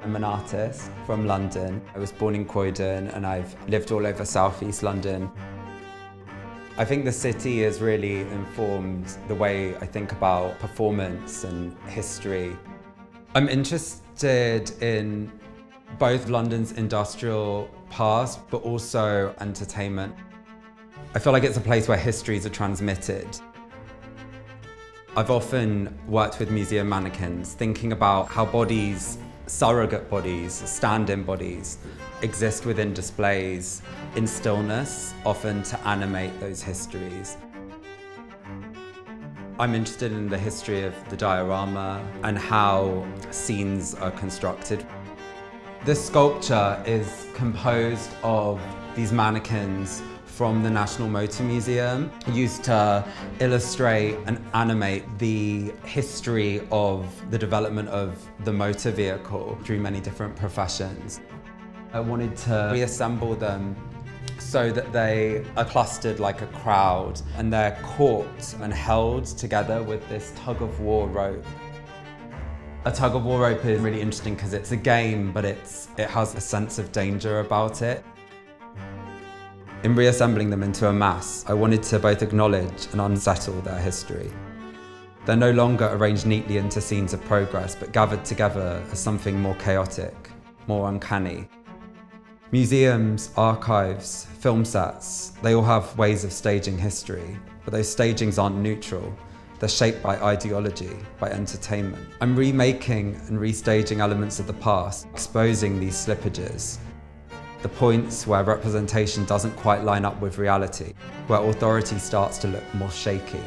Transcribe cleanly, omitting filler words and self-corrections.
I'm an artist from London. I was born in Croydon and I've lived all over southeast London. I think the city has really informed the way I think about performance and history. I'm interested in both London's industrial past, but also entertainment. I feel like it's a place where histories are transmitted. I've often worked with museum mannequins, thinking about how bodies, surrogate bodies, stand-in bodies, exist within displays in stillness, often to animate those histories. I'm interested in the history of the diorama and how scenes are constructed. This sculpture is composed of these mannequins from the National Motor Museum, used to illustrate and animate the history of the development of the motor vehicle through many different professions. I wanted to reassemble them so that they are clustered like a crowd and they're caught and held together with this tug-of-war rope. A tug-of-war rope is really interesting because it's a game, but it has a sense of danger about it. In reassembling them into a mass, I wanted to both acknowledge and unsettle their history. They're no longer arranged neatly into scenes of progress, but gathered together as something more chaotic, more uncanny. Museums, archives, film sets, they all have ways of staging history, but those stagings aren't neutral. They're shaped by ideology, by entertainment. I'm remaking and restaging elements of the past, exposing these slippages. The points where representation doesn't quite line up with reality, where authority starts to look more shaky.